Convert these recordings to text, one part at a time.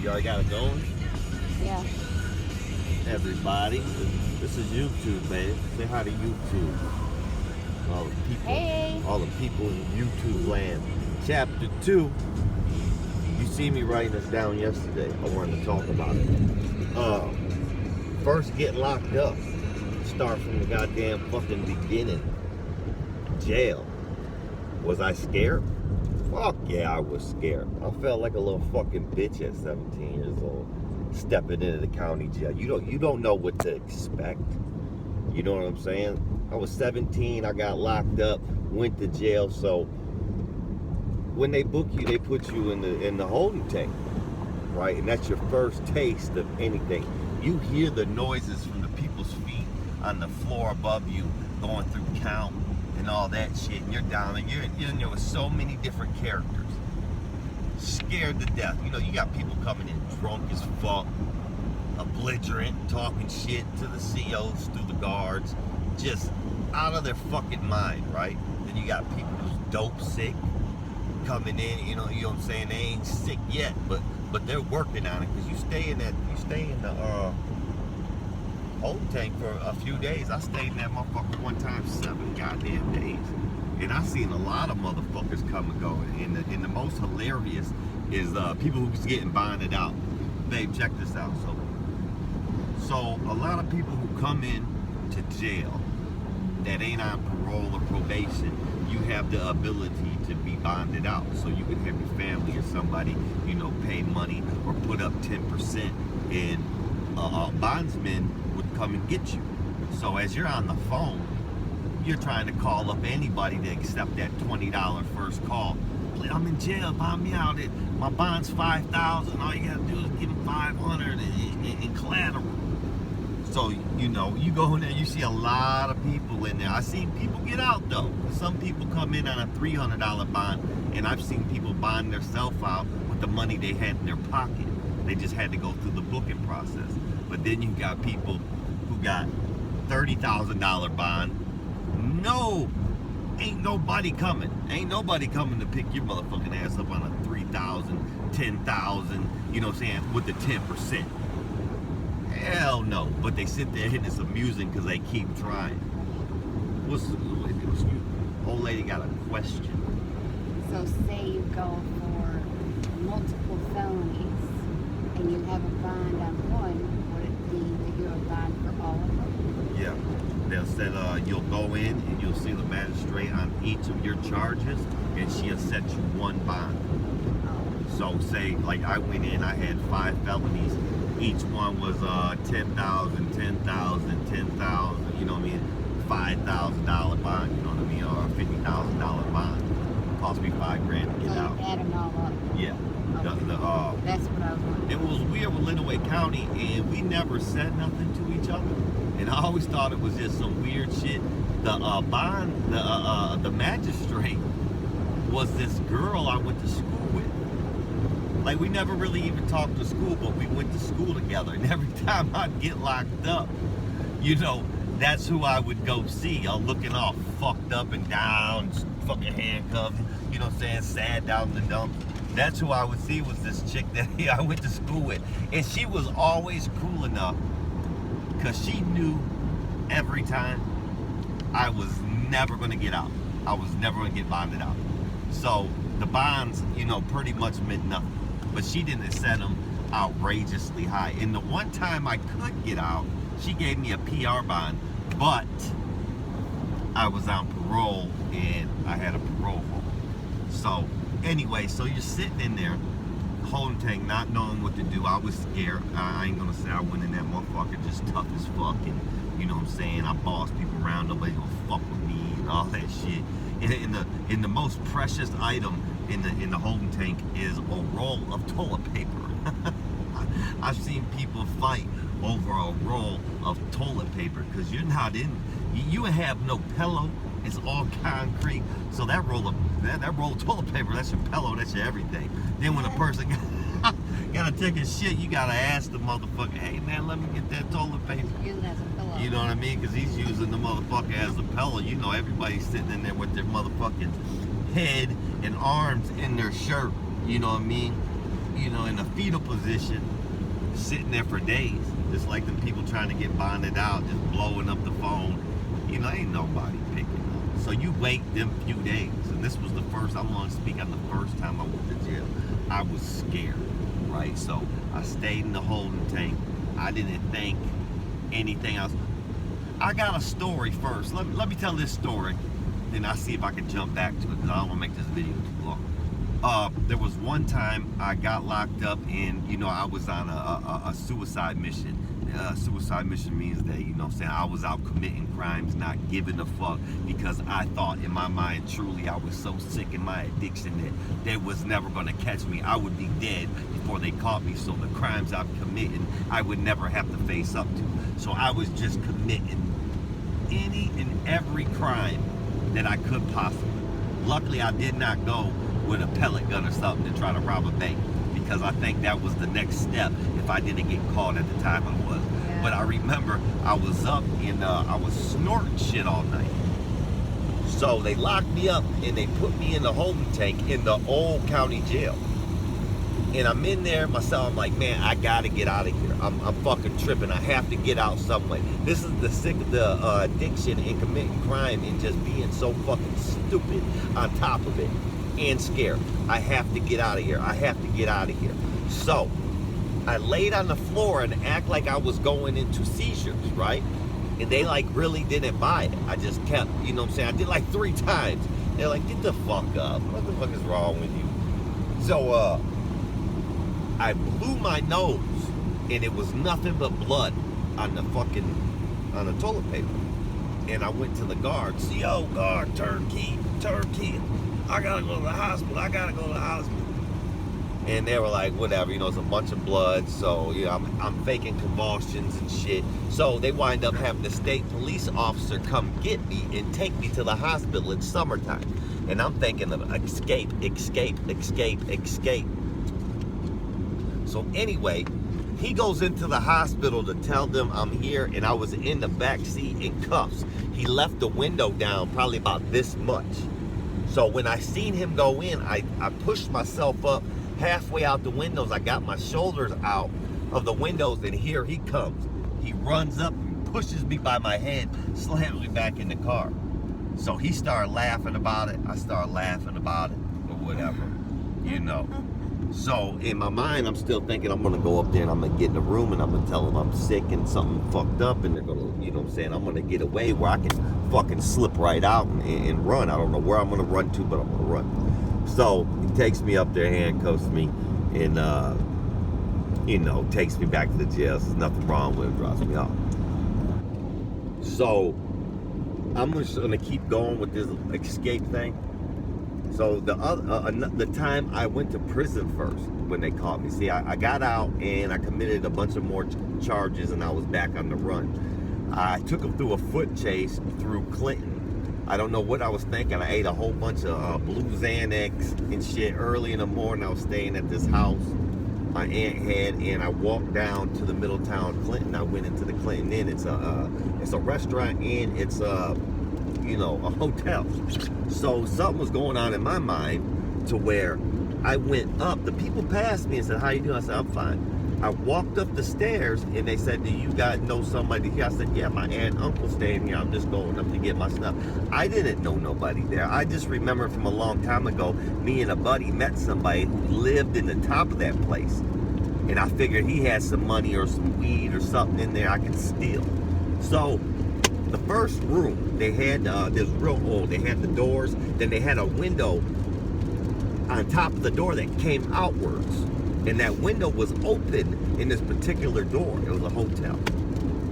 You already got it going? Yeah. Everybody, this is YouTube, babe. Say hi to YouTube. All the people, Hey. all the people in YouTube land. Chapter 2. You see me writing this down yesterday. I wanted to talk about it. First get locked up. Start from the goddamn fucking beginning. Jail. Was I scared? Fuck yeah, I was scared. I felt like a little fucking bitch at 17 years old, stepping into the county jail. You don't know what to expect. You know what I'm saying? I was 17, I got locked up, went to jail. So when they book you, they put you in the holding tank, right? And that's your first taste of anything. You hear the noises from the people's feet on the floor above you, going through count and all that shit, and you're down, and you're in there with so many different characters, scared to death. You know, you got people coming in drunk as fuck, belligerent, talking shit to the COs through the guards, just out of their fucking mind, right? Then you got people who's dope sick coming in, you know what I'm saying? They ain't sick yet, but they're working on it, because you stay in the holding tank for a few days. I stayed in that motherfucker one time 7 goddamn days, and I seen a lot of motherfuckers come and go. And the most hilarious is people who's getting bonded out. Babe, check this out. So a lot of people who come in to jail that ain't on parole or probation, you have the ability to be bonded out. So you can have your family or somebody, you know, pay money or put up 10%, and bondsmen would come and get you. So as you're on the phone, you're trying to call up anybody to accept that $20 first call. I'm in jail, bond me out. My bond's $5,000. All you gotta do is give them $500 in collateral. So, you know, you go in there, you see a lot of people in there. I've seen people get out, though. Some people come in on a $300 bond, and I've seen people bond themselves out with the money they had in their pocket. They just had to go through the booking process. But then you got people who got $30,000 bond. No, ain't nobody coming. Ain't nobody coming to pick your motherfucking ass up on a $3,000, $10,000, you know what I'm saying, with the 10%. Hell no. But they sit there and it's amusing because they keep trying. Old lady got a question. So say you go for multiple felonies and you have a bond on one, would it be that you're a bond for all of them? Yeah. They'll say you'll go in and you'll see the magistrate on each of your charges, and she'll set you one bond. So say, like, I went in, I had 5 felonies. Each one was $10,000, $10,000, $10,000, you know what I mean? $5,000 bond, you know what I mean? Or a $50,000 bond. It cost me $5,000 to get out. So you add them all up. Yeah. Okay. That's what I was wondering. It was weird with Lenawee County, and we never said nothing to each other. And I always thought it was just some weird shit. The magistrate was this girl I went to school with. Like, we never really even talked to school, but we went to school together. And every time I'd get locked up, you know, that's who I would go see. I'm looking all fucked up and down, fucking handcuffed, you know what I'm saying, sad down in the dumps. That's who I would see, was this chick that I went to school with. And she was always cool enough, because she knew every time I was never going to get out. I was never going to get bonded out. So the bonds, you know, pretty much meant nothing. But she didn't set them outrageously high. And the one time I could get out, she gave me a PR bond, but I was on parole and I had a parole hold. So anyway, so you're sitting in there, holding tank, not knowing what to do. I was scared. I ain't gonna say I went in that motherfucker just tough as fuck, and you know what I'm saying, I boss people around, nobody gonna fuck with me and all that shit. In the most precious item in the holding tank is a roll of toilet paper. I've seen people fight over a roll of toilet paper, because you're not in, you have no pillow. It's all concrete. So that roll of toilet paper, that's your pillow, that's your everything. Then when a person gotta take a shit, you gotta ask the motherfucker, hey man, let me get that toilet paper. Use it as a pillow. You know what I mean? Because he's using the motherfucker as a pillow. You know, everybody's sitting in there with their motherfucking head and arms in their shirt. You know what I mean? in a fetal position, sitting there for days. Just like them people trying to get bonded out, just blowing up the phone. Ain't nobody picking up. So you wait them few days. And this was the first, I'm going to speak on the first time I went to jail. I was scared, right? So I stayed in the holding tank. I didn't think anything else. I got a story first. Let me tell this story. Then I'll see if I can jump back to it because I don't want to make this video too long. There was one time I got locked up and, I was on a suicide mission. Suicide mission means that, I was out committing crimes, not giving a fuck, because I thought in my mind, truly, I was so sick in my addiction that they was never going to catch me. I would be dead before they caught me, so the crimes I'm committing, I would never have to face up to. So I was just committing any and every crime that I could possibly. Luckily, I did not go with a pellet gun or something to try to rob a bank, because I think that was the next step if I didn't get caught at the time I was. Yeah. But I remember I was up and I was snorting shit all night. So they locked me up and they put me in the holding tank in the old county jail. And I'm in there myself. I'm like, man, I gotta get out of here. I'm fucking tripping. I have to get out some way. This is the addiction and committing crime and just being so fucking stupid on top of it and scared. I have to get out of here. I have to get out of here. So I laid on the floor and act like I was going into seizures, right? And they like really didn't buy it. I just kept, I did like 3 times. They're like, get the fuck up. What the fuck is wrong with you? So I blew my nose and it was nothing but blood on the toilet paper. And I went to the guards. Yo, guard, turnkey. I gotta go to the hospital. And they were like, whatever, it's a bunch of blood. So, I'm faking convulsions and shit. So they wind up having the state police officer come get me and take me to the hospital. It's summertime. And I'm thinking of escape. So anyway, he goes into the hospital to tell them I'm here, and I was in the back seat in cuffs. He left the window down probably about this much. So when I seen him go in, I pushed myself up halfway out the windows. I got my shoulders out of the windows, and here he comes. He runs up and pushes me by my head, slams me back in the car. So he started laughing about it. I started laughing about it, or whatever, So in my mind, I'm still thinking I'm gonna go up there and I'm gonna get in the room and I'm gonna tell them I'm sick and something fucked up, and they're gonna, I'm gonna get away where I can fucking slip right out and run. I don't know where I'm gonna run to, but I'm gonna run. So he takes me up there, handcuffs me, and takes me back to the jail. There's nothing wrong with it, drops me off. So I'm just gonna keep going with this escape thing. So the time I went to prison first when they caught me. See, I got out and I committed a bunch of more charges and I was back on the run. I took them through a foot chase through Clinton. I don't know what I was thinking. I ate a whole bunch of blue Xanax and shit early in the morning. I was staying at this house my aunt had, and I walked down to the middle town of Clinton. I went into the Clinton Inn. It's a restaurant and it's a hotel. So something was going on in my mind to where I went up. The people passed me and said, how you doing? I said, I'm fine. I walked up the stairs and they said, do you guys know somebody here? I said, yeah, my aunt and uncle staying here. I'm just going up to get my stuff. I didn't know nobody there. I just remember from a long time ago, me and a buddy met somebody who lived in the top of that place. And I figured he had some money or some weed or something in there I could steal. So the first room they had, this real old, they had the doors, then they had a window on top of the door that came outwards. And that window was open in this particular door. It was a hotel.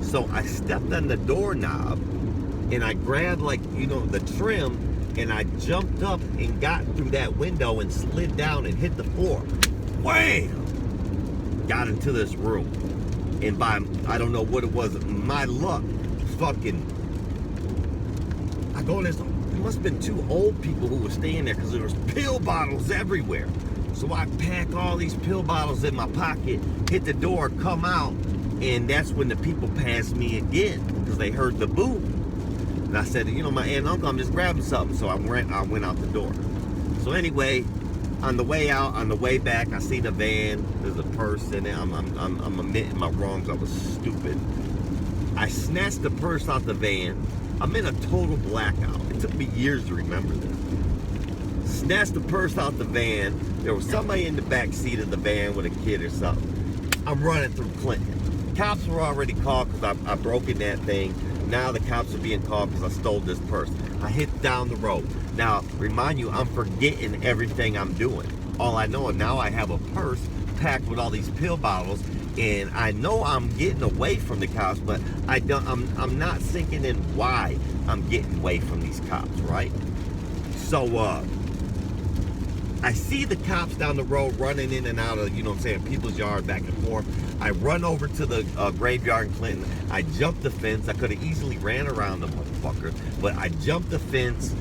So I stepped on the doorknob and I grabbed the trim, and I jumped up and got through that window and slid down and hit the floor. Wham! Got into this room. And by, I don't know what it was, my luck, I go in there, there must have been 2 old people who were staying there because there was pill bottles everywhere. So I pack all these pill bottles in my pocket, hit the door, come out, and that's when the people passed me again because they heard the boom. And I said, my aunt and uncle, I'm just grabbing something. So I went out the door. So anyway, On the way out, on the way back, I see the van. There's a purse in it. I'm admitting my wrongs. I was stupid. I snatched the purse out the van. I'm in a total blackout. It took me years to remember this. Snatched the purse out the van. There was somebody in the back seat of the van with a kid or something. I'm running through Clinton. Cops were already called because I broke in that thing. Now the cops are being called because I stole this purse. I hit down the road. Now, remind you, I'm forgetting everything I'm doing. All I know, now I have a purse packed with all these pill bottles, and I know I'm getting away from the cops, but I'm not sinking in why I'm getting away from these cops, right? So, I see the cops down the road running in and out of, you know what I'm saying, people's yard back and forth. I run over to the graveyard in Clinton. I jump the fence. I could have easily ran around the motherfucker, but I jumped the fence,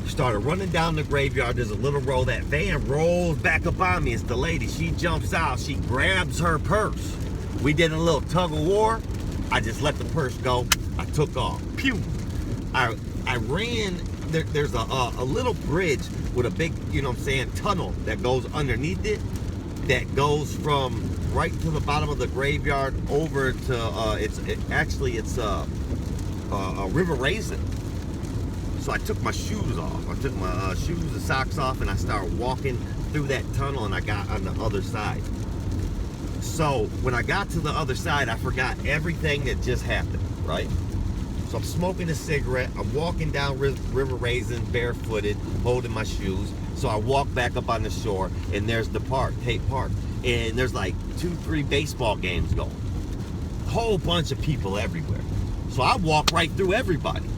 started running down the graveyard. There's a little road. That van rolls back up on me. It's the lady. She jumps out. She grabs her purse. We did a little tug of war. I just let the purse go. I took off. Pew! I ran. There's a little bridge with a big, you know what I'm saying, tunnel that goes underneath it, that goes from right to the bottom of the graveyard over to it's a river raisin. So I took my shoes off. I took my shoes and socks off, and I started walking through that tunnel, and I got on the other side. So when I got to the other side, I forgot everything that just happened, right? So I'm smoking a cigarette. I'm walking down River Raisin barefooted, holding my shoes. So I walk back up on the shore, and there's the park, Tate Park. And there's like 2-3 baseball games going. A whole bunch of people everywhere. So I walk right through everybody.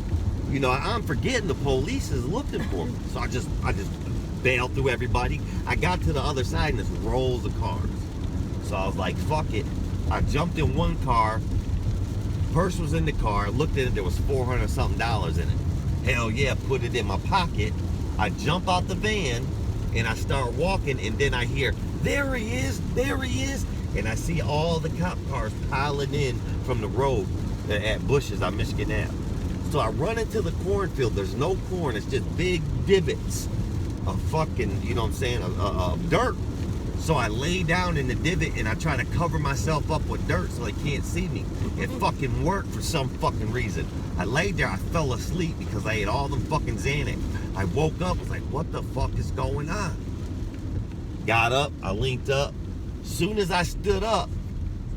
You know, I'm forgetting the police is looking for me. So I just bailed through everybody. I got to the other side, and there's rolls of cars. So I was like, fuck it. I jumped in one car. Purse was in the car. Looked at it. There was $400 something in it. Hell yeah, put it in my pocket. I jump out the van, and I start walking, and then I hear, there he is, there he is. And I see all the cop cars piling in from the road at Bush's on Michigan Ave. So I run into the cornfield. There's no corn. It's just big divots of fucking, you know what I'm saying, of dirt. So I lay down in the divot, and I try to cover myself up with dirt so they can't see me. It fucking worked for some fucking reason. I laid there. I fell asleep because I ate all them fucking Xanax. I woke up. I was like, what the fuck is going on? Got up. I linked up. Soon as I stood up,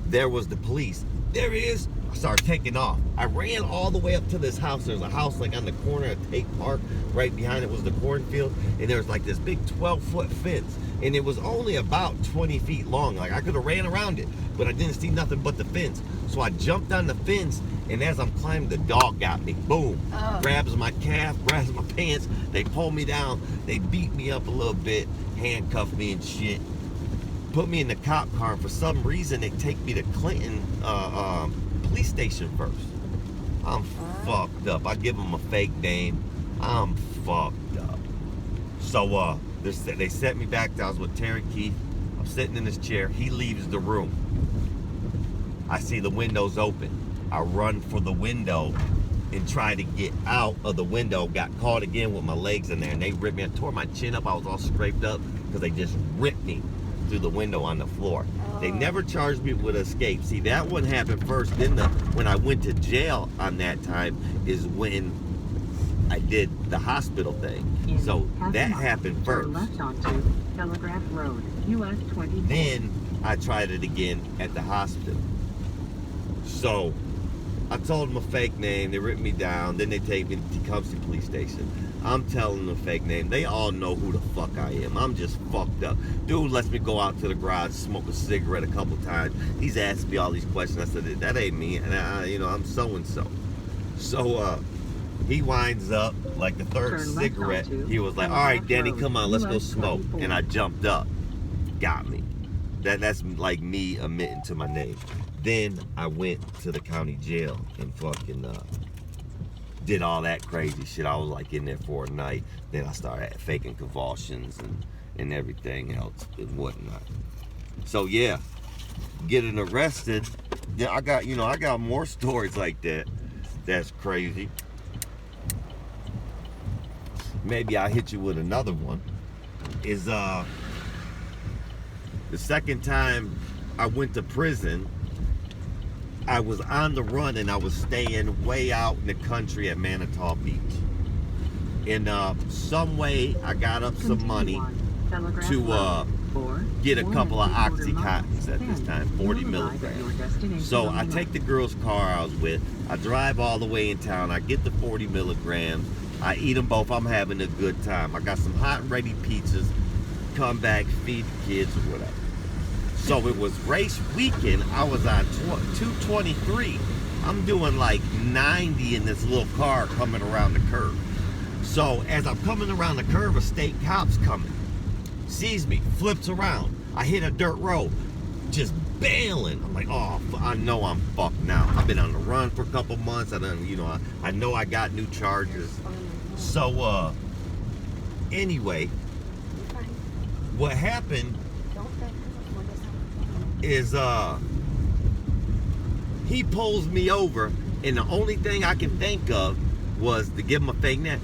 there was the police. There he is. I started taking off. I ran all the way up to this house. There's a house like on the corner of Tate Park. Right behind it was the cornfield. And there was like this big 12-foot fence. And it was only about 20 feet long. Like I could have ran around it, but I didn't see nothing but the fence. So I jumped on the fence, and as I'm climbing, the dog got me. Boom. Oh. Grabs my calf, grabs my pants. They pull me down. They beat me up a little bit, handcuffed me and shit. Put me in the cop car. And for some reason, they take me to Clinton police station first. I'm fucked up. I give them a fake name. I'm fucked up. So they set me back. I was with Terry Keith. I'm sitting in this chair. He leaves the room. I see the windows open. I run for the window and try to get out of the window. Got caught again with my legs in there, and they ripped me. I tore my chin up. I was all scraped up because they just ripped me through the window on the floor. They never charged me with escape. See, that one happened first. Then when I went to jail on that time is when I did the hospital thing. So that happened first. Left onto Telegraph Road, US 20. Then I tried it again at the hospital. So I told them a fake name. They ripped me down. Then they take me to Tecumseh Police Station. I'm telling them a fake name. They all know who the fuck I am. I'm just fucked up. Dude lets me go out to the garage, smoke a cigarette a couple times. He's asked me all these questions. I said, that ain't me. And I'm so-and-so. So he winds up, like the third cigarette, he was like, all right, Danny, come on, let's go smoke. And I jumped up. Got me. That's like me admitting to my name. Then I went to the county jail and fucking did all that crazy shit. I was like in there for a night. Then I started faking convulsions and everything else and whatnot. So yeah, getting arrested. Yeah, I got more stories like that. That's crazy. Maybe I'll hit you with another one. is the second time I went to prison, I was on the run and I was staying way out in the country at Manitou Beach. In some way, I got up some money to get a couple of Oxycontins at this time, 40 milligrams. So I take the girl's car I was with, I drive all the way in town, I get the 40 milligrams, I eat them both, I'm having a good time. I got some hot and ready pizzas, come back, feed the kids or whatever. So it was race weekend, I was on 223. I'm doing like 90 in this little car coming around the curve. So as I'm coming around the curve, a state cop's coming. Sees me, flips around. I hit a dirt road, just bailing. I'm like, oh, I know I'm fucked now. I've been on the run for a couple months. I know I got new charges. So, anyway, what happened is, he pulls me over, and the only thing I can think of was to give him a fake name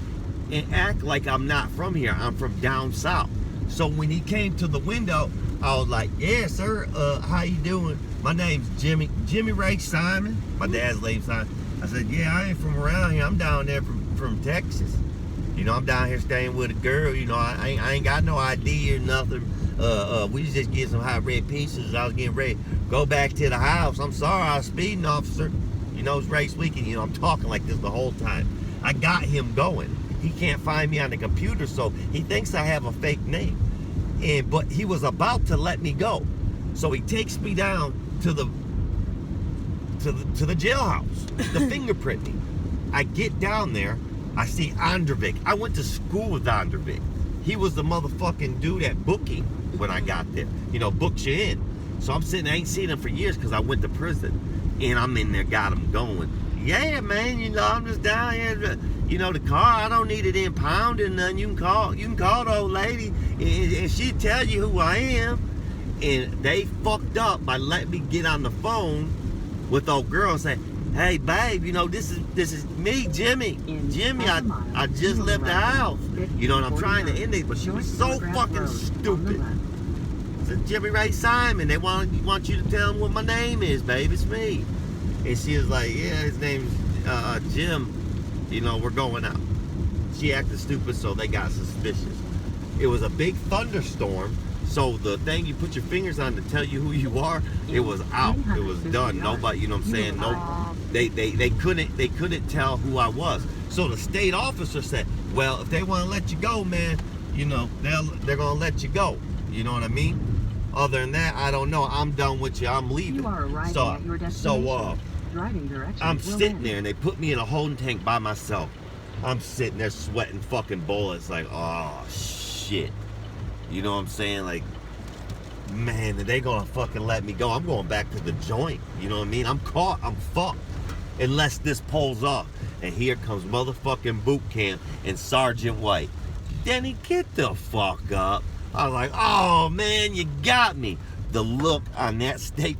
and act like I'm not from here. I'm from down south. So when he came to the window, I was like, yeah, sir, how you doing? My name's Jimmy Ray Simon. My dad's name's Simon. I said, yeah, I ain't from around here. I'm down there from Texas. You know, I'm down here staying with a girl. You know, I ain't got no ID or nothing. We just get some hot red pizzas. I was getting ready to go back to the house. I'm sorry, I was speeding, officer. You know, it's race weekend. You know, I'm talking like this the whole time. I got him going. He can't find me on the computer, so he thinks I have a fake name. But he was about to let me go. So he takes me down to the jailhouse, the fingerprinting. I get down there, I see Androvic. I went to school with Androvic. He was the motherfucking dude at booking when I got there. You know, booked you in. So I'm sitting, I ain't seen him for years because I went to prison. And I'm in there, got him going. Yeah, man, you know, I'm just down here. You know, the car, I don't need it impounded and nothing. You can call the old lady and she'll tell you who I am. And they fucked up by letting me get on the phone with old girl and say, hey, babe, you know, this is me, Jimmy. Jimmy, I just left the house. You know, and I'm trying to end it, but she was so fucking stupid. I said, Jimmy Ray Simon, they want you to tell them what my name is, babe, it's me. And she was like, yeah, his name's Jim. You know, we're going out. She acted stupid, so they got suspicious. It was a big thunderstorm, so the thing you put your fingers on to tell you who you are, it was out. It was done. Nobody, you know what I'm saying? No, they couldn't tell who I was. So the state officer said, well, if they want to let you go, man, you know, they're gonna let you go. You know what I mean? Other than that, I don't know. I'm done with you. I'm leaving. You are arriving at your destination. Driving directions I'm will sitting end. there and they put me in a holding tank by myself. I'm sitting there sweating fucking bullets like, oh shit. You know what I'm saying? Like, man, are they gonna fucking let me go? I'm going back to the joint. You know what I mean? I'm caught. I'm fucked. Unless this pulls off. And here comes motherfucking boot camp and Sergeant White. Denny, get the fuck up. I was like, oh man, you got me. The look on that state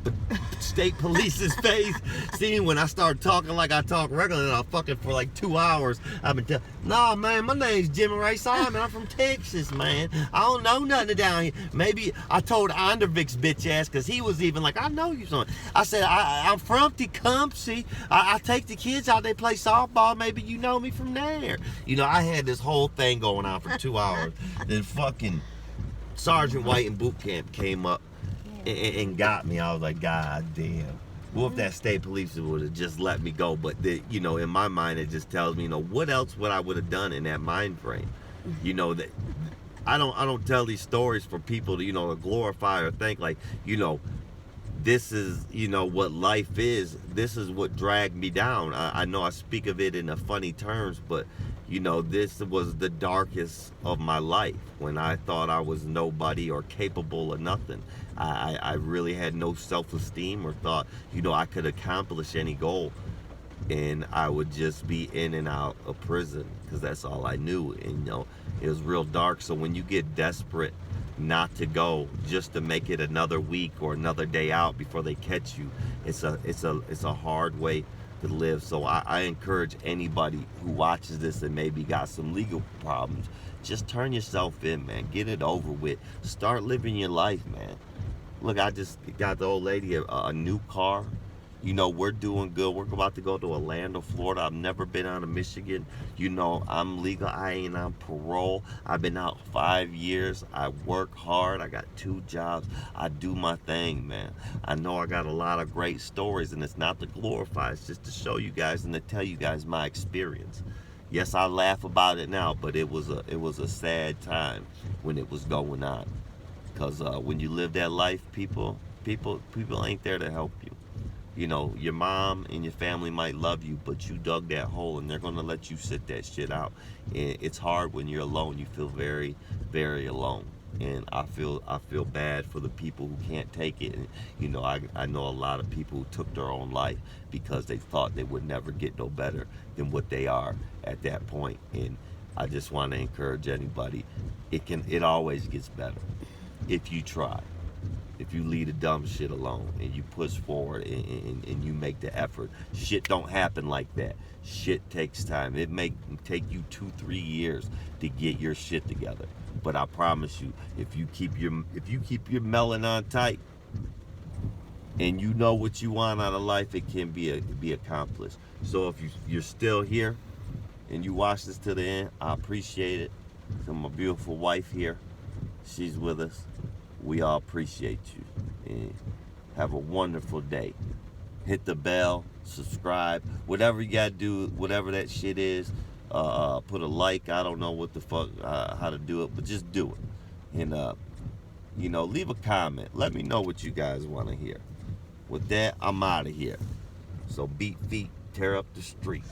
police's face, seeing when I started talking like I talk regularly, and I fucking for like 2 hours, I've been telling, no man, my name's Jimmy Ray Simon, I'm from Texas, man. I don't know nothing down here. Maybe I told Androvic's bitch ass, because he was even like, I know you something. I said, I'm from Tecumseh. I take the kids out, they play softball, maybe you know me from there. You know, I had this whole thing going on for 2 hours. Then fucking Sergeant White in boot camp came up and got me. I was like, God damn. What if that state police would have just let me go? But you know, in my mind, it just tells me, you know, what else would I would have done in that mind frame? You know, that I don't tell these stories for people to, you know, to glorify or think like, you know, this is, you know, what life is. This is what dragged me down. I know I speak of it in a funny terms, but you know, this was the darkest of my life when I thought I was nobody or capable of nothing. I really had no self-esteem or thought, you know, I could accomplish any goal. And I would just be in and out of prison because that's all I knew. And, you know, it was real dark. So when you get desperate not to go just to make it another week or another day out before they catch you, it's a hard way could live. So I encourage anybody who watches this and maybe got some legal problems, just turn yourself in, man. Get it over with. Start living your life, man. Look, I just got the old lady a new car. You know, we're doing good. We're about to go to Orlando, Florida. I've never been out of Michigan. You know, I'm legal. I ain't on parole. I've been out 5 years. I work hard. I got 2 jobs. I do my thing, man. I know I got a lot of great stories, and it's not to glorify. It's just to show you guys and to tell you guys my experience. Yes, I laugh about it now, but it was a sad time when it was going on. Because when you live that life, people ain't there to help you. You know, your mom and your family might love you, but you dug that hole and they're going to let you sit that shit out. And it's hard when you're alone. You feel very, very alone. And I feel bad for the people who can't take it. And, you know, I know a lot of people who took their own life because they thought they would never get no better than what they are at that point. And I just want to encourage anybody. It always gets better if you try. If you leave the dumb shit alone and you push forward and you make the effort. Shit don't happen like that. Shit takes time. It may take you 2-3 years to get your shit together. But I promise you, if you keep your melon on tight and you know what you want out of life, it can be accomplished. So if you're still here and you watch this to the end, I appreciate it. So my beautiful wife here, she's with us. We all appreciate you. And have a wonderful day. Hit the bell, subscribe, whatever you gotta do, whatever that shit is. Put a like. I don't know what the fuck, how to do it, but just do it. And you know, leave a comment. Let me know what you guys want to hear. With that, I'm out of here. So beat feet, tear up the street.